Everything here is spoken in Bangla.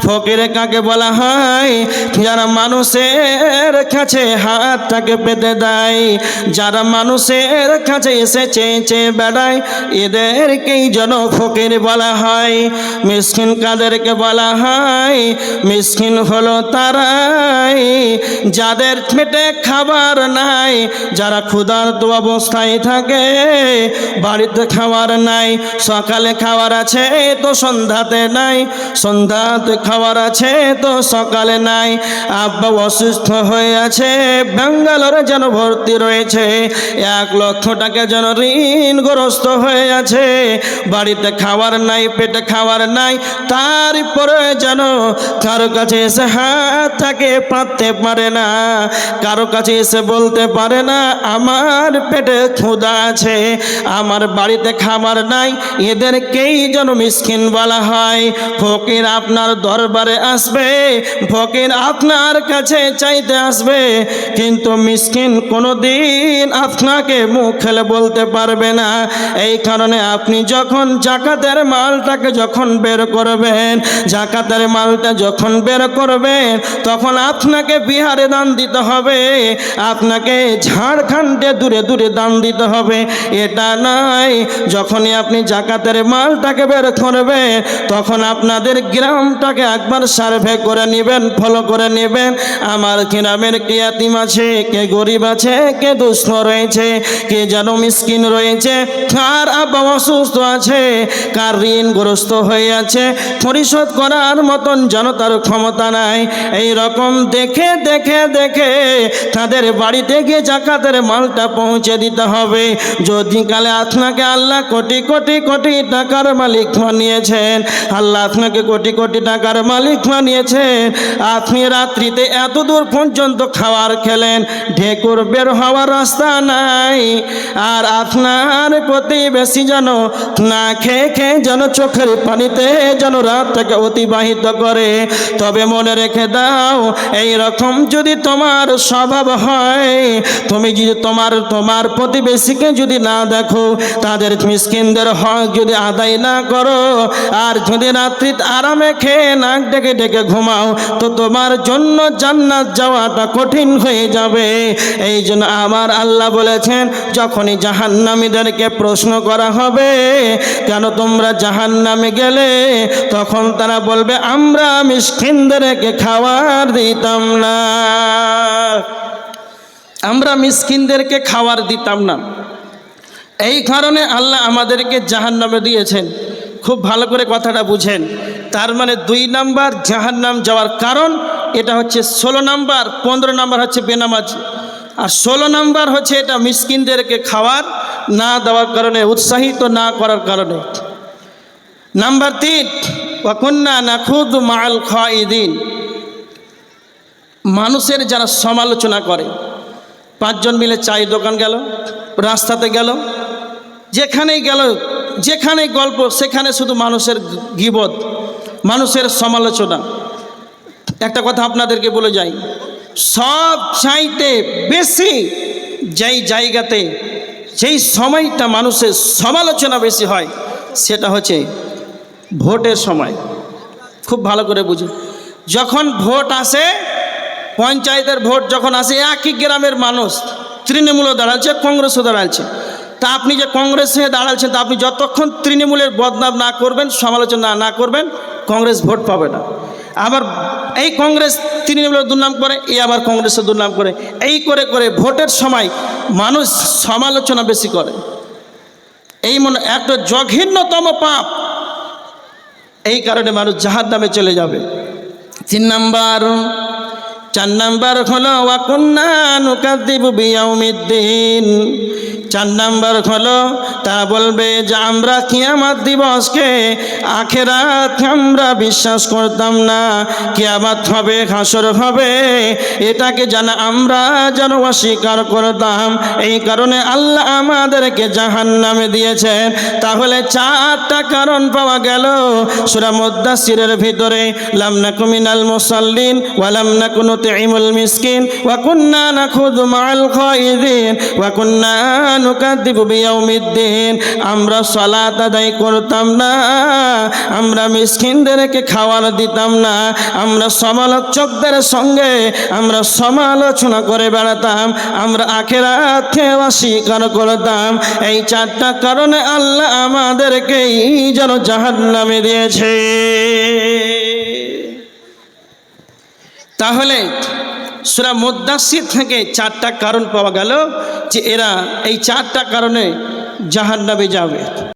ফকির কাকে বলা হয়? যারা মানুষের কাছে হাতটাকে পেতে দেয়, যারা মানুষের কাছে এসে চেয়ে চেয়ে বেড়ায়, এদেরকেই যেন ফকির বলা হয়। মিসকিন কাদেরকে বলা হয়? মিসকিন হলো তারাই যাদের পেটে খাবার নাই, যারা ক্ষুধার্ত অবস্থায় থাকে, বাড়িতে খাবার নাই, সকালে খাবার আছে তো সন্ধ্যাতে নাই, সন্ধ্যাতে খাবার আছে তো সকালে নাই। আব্বা অসুস্থ হয়ে আছে, ব্যাঙ্গালোরে যেন ভর্তি রয়েছে, 1 লক্ষ টাকা যেন ঋণগ্রস্ত হয়ে আছে, বাড়িতে খাবার নাই, পেটে খাবার নাই, তারপরে যেন কারো কাছে এসে হাতটাকে পাততে পারে না, কারো কাছে এসে বলতে পারে না আমার পেটে ক্ষুধা আছে, আমার বাড়িতে খাবার নাই। এদেরকেই যেন মিসকিন বলা হয়। ফকির আপনার দরবারে আসবে, ফকির আপনার কাছে চাইতে আসবে, কিন্তু মিসকিন কোনোদিন আপনাকে মুখ খেলে বলতে পারবে না। এই কারণে আপনি যখন জাকাতের মালটাকে যখন বের করবেন, জাকাতের মালটা যখন বের করবেন, তখন আপনাকে বিহারে দান দিতে হবে, আপনাকে ঝাড়খণ্ডে দূরে দূরে দান দিতে হবে। এটা নয় যখনই আপনি জাকাতের মালটাকে বের করবেন, তখন আপনাদের গ্রামটাকে একবার সার্ভে করে নেবেন, ফলো করে নেবেন, আমার গ্রামের কে ইয়াতিম আছে, কে গরিব আছে, কে দুস্থ রয়েছে, কে যেন মিসকিন রয়েছে, কার আব্বা অসুস্থ আছে, কার ঋণগ্রস্ত হয়ে আছে, পরিশোধ করার মতন যেন তার ক্ষমতা নাই। এই রকম দেখে দেখে দেখে তাদের বাড়িতে গিয়ে জাকাতের মালটা পৌঁছে দিতে হবে। যদি কালে আপনাকে আল্লাহ কোটি কোটি কোটি টাকার মালিক বানিয়েছেন, আল্লাহ আপনাকে কোটি কোটি টাকার মালিক বানিয়েছেন, আপনি রাত্রিতে এত দূর পর্যন্ত খাবার খেলেন, ঢেকুর বের হওয়ার রাস্তা নাই, আর আপনার প্রতিবেশী যেন না খেয়ে খেয়ে যেন চোখের পানিতে যেন রাতটাকে অতিবাহিত করে, তবে মনে রেখে দাও, এই রকম যদি তোমার স্বভাব হয়, তুমি যদি তোমার প্রতিবেশীকে যদি না দেখো, তাদের মিসকিনদের হক যদি আদায় না করো, আর যদি রাত্রি আরামে খেয়ে নাক ডেকে ডেকে ঘুমাও, তো তোমার জন্য জান্নাত যাওয়াটা কঠিন হয়ে যাবে। এই জন্য আমার আল্লাহ বলেছেন, যখনই জাহান্নামীদেরকে প্রশ্ন করা হবে কেন তোমরা জাহান্নামে গেলে, তখন তারা বলবে আমরা মিসকিনদেরকে খাবার দিতাম না, আমরা মিসকিনদেরকে খাবার দিতাম না। এই কারণে আল্লাহ আমাদেরকে জাহান্নামে দিয়েছেন। খুব ভালো করে কথাটা বুঝেন। তার মানে 2 নাম্বার জাহান্নাম যাওয়ার কারণ এটা হচ্ছে 16 নাম্বার, 15 নাম্বার হচ্ছে বেনামাজি, আর 16 নাম্বার হচ্ছে এটা মিসকিনদেরকে খাবার না দেওয়ার কারণে, উৎসাহিত না করার কারণে। নাম্বার 3, ওয়াকুন্না নাখুদু মাআল খাইদিন, মানুষের যারা সমালোচনা করে। 5 জন মিলে চায়ের দোকান গেল, রাস্তাতে গেল, যেখানেই গেল, যেখানে গল্প সেখানে শুধু মানুষের গীবত, মানুষের সমালোচনা। একটা কথা আপনাদেরকে বলে যাই, সব চাইতে বেশি যেই জায়গাতে যেই সময়টা মানুষের সমালোচনা বেশি হয়, সেটা হচ্ছে ভোটের সময়। খুব ভালো করে বুঝুন, যখন ভোট আসে, পঞ্চায়েতের ভোট যখন আসে, একই গ্রামের মানুষ তৃণমূলও দাঁড়াচ্ছে, কংগ্রেসও দাঁড়াচ্ছে, তা আপনি যে কংগ্রেসে দাঁড়াচ্ছেন, তা আপনি যতক্ষণ তৃণমূলের বদনাম না করবেন, সমালোচনা না করবেন, কংগ্রেস ভোট পাবে না। আবার এই কংগ্রেস তৃণমূলের দুর্নাম করে, এই আবার কংগ্রেসের দুর্নাম করে, এই করে করে ভোটের সময় মানুষ সমালোচনা বেশি করে। এই মনে একটা জঘন্যতম পাপ, এই কারণে মানুষ জাহান্নামে চলে যাবে। 4 নাম্বার হলো ওয়াকুন্না নুকাযযিবু বিয়াউমিদ্দিন। 4 নাম্বার হলো তারা বলবে যে আমরা কিয়ামত দিবসকে, আখিরাত আমরা বিশ্বাস করতাম না, কিয়ামত হবে, হাসর হবে, এটাকে জানা আমরা যেন অস্বীকার করতাম। এই কারণে আল্লাহ আমাদেরকে জাহান্নামে দিয়েছেন। তাহলে 4টা কারণ পাওয়া গেল সূরা মুদ্দাসসিরের ভিতরে, লাম নাকু মিনাল মুসাল্লিন ওয়া লাম নাকু নুতঈমুল মিসকিন ওয়া কুন্না নাখুযু মাআল খাইদিন ওয়া কুন্না নুকাযযিবু বিয়াউমিদ্দিন, আমরা সালাত আদায় করতাম না, আমরা মিসকিনদেরকে খাবার দিতাম না, আমরা সমালোচকদের সঙ্গে আমরা সমালোচনা করে বেড়াতাম, আমরা আখিরাতকে অস্বীকার করতাম। এই চারটা কারণে আল্লাহ আমাদেরকে যেন জাহান্নামে দিয়েছে। তাহলে সূরা মুদ্দাসসির থেকে চারটা কারণ পাওয়া গেল যে এরা এই চারটা কারণে জাহান্নামে যাবে।